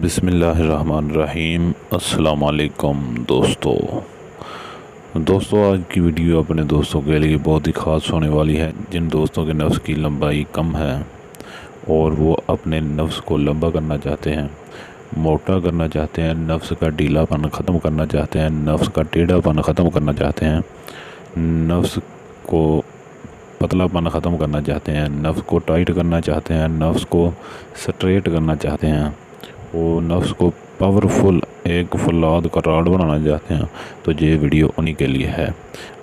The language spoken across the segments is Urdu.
بسم اللہ الرحمن الرحیم۔ السلام علیکم دوستو آج کی ویڈیو اپنے دوستوں کے لیے بہت ہی خاص ہونے والی ہے، جن دوستوں کے نفس کی لمبائی کم ہے اور وہ اپنے نفس کو لمبا کرنا چاہتے ہیں، موٹا کرنا چاہتے ہیں، نفس کا ڈیلاپن ختم کرنا چاہتے ہیں، نفس کا ٹیڑھا پن ختم کرنا چاہتے ہیں، نفس کو پتلا پن ختم کرنا چاہتے ہیں، نفس کو ٹائٹ کرنا چاہتے ہیں، نفس کو سٹریٹ کرنا چاہتے ہیں، وہ نفس کو پاورفل ایک فولاد کا راڈ بنانا چاہتے ہیں، تو یہ ویڈیو انہی کے لیے ہے۔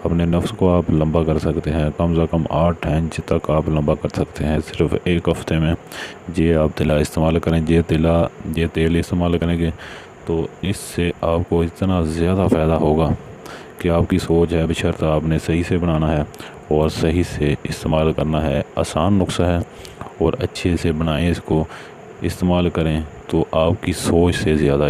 اپنے نفس کو آپ لمبا کر سکتے ہیں، کم سے کم 8 انچ تک آپ لمبا کر سکتے ہیں صرف ایک ہفتے میں۔ یہ آپ تیلا استعمال کریں، یہ تیل استعمال کریں گے تو اس سے آپ کو اتنا زیادہ فائدہ ہوگا کہ آپ کی سوچ ہے بشرط آپ نے صحیح سے بنانا ہے اور صحیح سے استعمال کرنا ہے۔ آسان نسخہ ہے اور اچھے سے بنائیں، اس کو استعمال کریں تو آپ کی سوچ سے زیادہ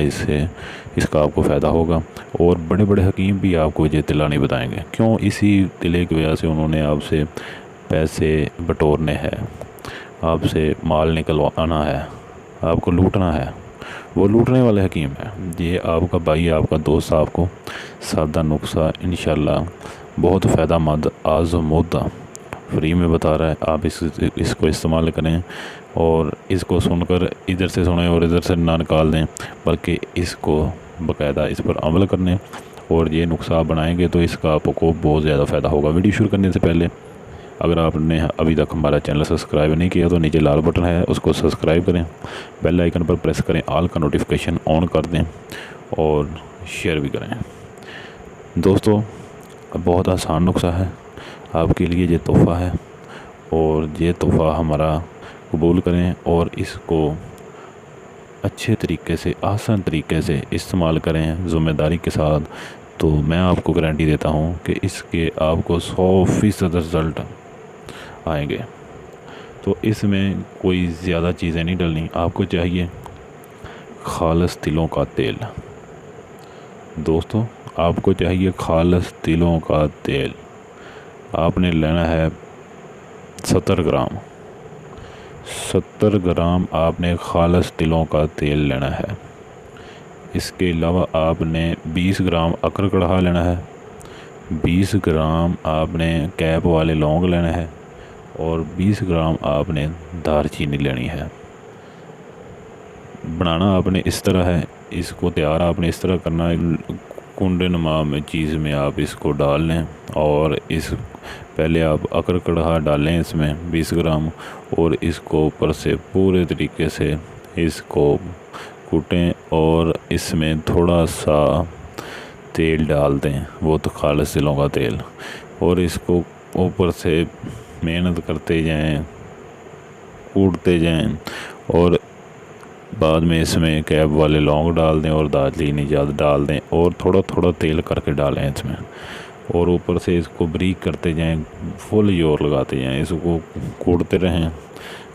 اس کا آپ کو فائدہ ہوگا، اور بڑے بڑے حکیم بھی آپ کو یہ تیلا نہیں بتائیں گے، کیوں؟ اسی تیلے کی وجہ سے انہوں نے آپ سے پیسے بٹورنے ہیں، آپ سے مال نکلوانا ہے، آپ کو لوٹنا ہے، وہ لوٹنے والے حکیم ہیں۔ یہ آپ کا بھائی، آپ کا دوست آپ کو سادہ نسخہ انشاءاللہ بہت فائدہ مند موٹا فری میں بتا رہا ہے۔ آپ اس کو استعمال کریں اور اس کو سن کر ادھر سے سنیں اور ادھر سے نہ نکال دیں، بلکہ اس کو باقاعدہ اس پر عمل کرنے اور یہ نسخہ بنائیں گے تو اس کا آپ کو بہت زیادہ فائدہ ہوگا۔ ویڈیو شروع کرنے سے پہلے اگر آپ نے ابھی تک ہمارا چینل سبسکرائب نہیں کیا تو نیچے لال بٹن ہے، اس کو سبسکرائب کریں، بیل آئیکن پر پریس کریں، آل کا نوٹیفیکیشن آن کر دیں اور شیئر بھی کریں۔ دوستو، بہت آسان نسخہ ہے، آپ کے لیے یہ تحفہ ہے، اور یہ تحفہ ہمارا قبول کریں اور اس کو اچھے طریقے سے، آسان طریقے سے استعمال کریں ذمہ داری کے ساتھ، تو میں آپ کو گارنٹی دیتا ہوں کہ اس کے آپ کو 100% رزلٹ آئیں گے۔ تو اس میں کوئی زیادہ چیزیں نہیں ڈلنی، آپ کو چاہیے خالص تلوں کا تیل۔ دوستو، آپ کو چاہیے خالص تلوں کا تیل۔ آپ نے لینا ہے 70 گرام آپ نے خالص تلوں کا تیل لینا ہے۔ اس کے علاوہ آپ نے 20 گرام اکر کڑھا لینا ہے، 20 گرام آپ نے کیپ والے لونگ لینا ہے، اور 20 گرام آپ نے دار چینی لینی ہے۔ بنانا آپ نے اس طرح ہے، اس کو تیار آپ نے اس طرح کرنا ہے، کنڈے نما میں چیز میں آپ اس کو ڈال لیں، اور پہلے آپ اکر کڑھا ڈالیں اس میں 20 گرام، اور اس کو اوپر سے پورے طریقے سے اس کو کوٹیں، اور اس میں تھوڑا سا تیل ڈال دیں، وہ تو خالص تلوں کا تیل، اور اس کو اوپر سے محنت کرتے جائیں، کوٹتے جائیں، اور بعد میں اس میں کیپ والے لونگ ڈال دیں اور دارچینی ڈال دیں، اور تھوڑا تھوڑا تیل کر کے ڈالیں اس میں، اور اوپر سے اس کو بریک کرتے جائیں، فل زور لگاتے جائیں، اس کو کوٹتے رہیں۔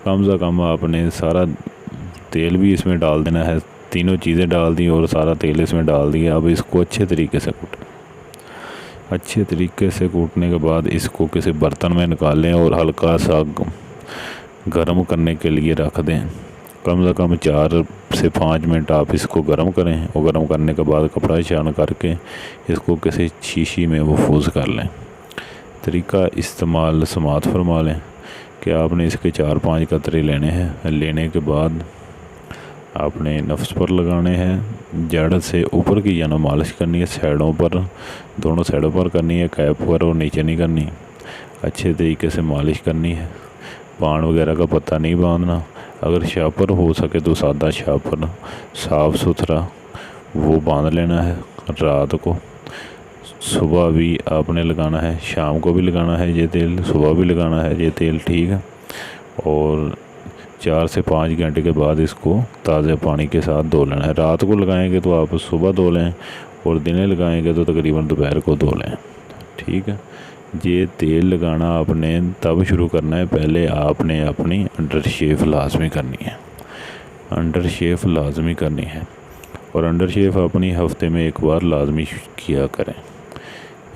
کم سے کم آپ نے سارا تیل بھی اس میں ڈال دینا ہے، تینوں چیزیں ڈال دی اور سارا تیل اس میں ڈال دیا۔ اب اس کو اچھے طریقے سے کوٹیں، اچھے طریقے سے کوٹنے کے بعد اس کو کسی برتن میں نکالیں اور ہلکا سا گرم کرنے کے لیے رکھ دیں۔ کم سے کم 4 سے 5 منٹ آپ اس کو گرم کریں، اور گرم کرنے کے بعد کپڑا چھان کر کے اس کو کسی شیشی میں محفوظ کر لیں۔ طریقہ استعمال سماعت فرما لیں کہ آپ نے اس کے 4-5 قطرے لینے ہیں، لینے کے بعد آپ نے نفس پر لگانے ہیں، جڑ سے اوپر کی جانب مالش کرنی ہے، سائڈوں پر، دونوں سائڈوں پر کرنی ہے، کیپ پر اور نیچے نہیں کرنی، اچھے طریقے سے مالش کرنی ہے۔ پان وغیرہ کا پتہ نہیں باندھنا، اگر شاپر ہو سکے تو سادہ شاپر صاف ستھرا وہ باندھ لینا ہے رات کو۔ صبح بھی آپ نے لگانا ہے، شام کو بھی لگانا ہے یہ تیل، صبح بھی لگانا ہے یہ تیل، ٹھیک ہے؟ اور 4 سے 5 گھنٹے کے بعد اس کو تازہ پانی کے ساتھ دھو لینا ہے۔ رات کو لگائیں گے تو آپ صبح دھو لیں، اور دنے لگائیں گے تو تقریباً دوپہر کو دھو لیں، ٹھیک ہے؟ یہ تیل لگانا آپ نے تب شروع کرنا ہے، پہلے آپ نے اپنی انڈر شیف لازمی کرنی ہے، انڈر شیف لازمی کرنی ہے، اور انڈر شیف اپنی ہفتے میں 1 بار لازمی کیا کریں۔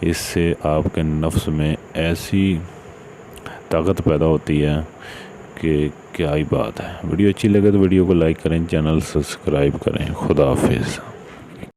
اس سے آپ کے نفس میں ایسی طاقت پیدا ہوتی ہے کہ کیا ہی بات ہے۔ ویڈیو اچھی لگے تو ویڈیو کو لائک کریں، چینل سبسکرائب کریں۔ خدا حافظ۔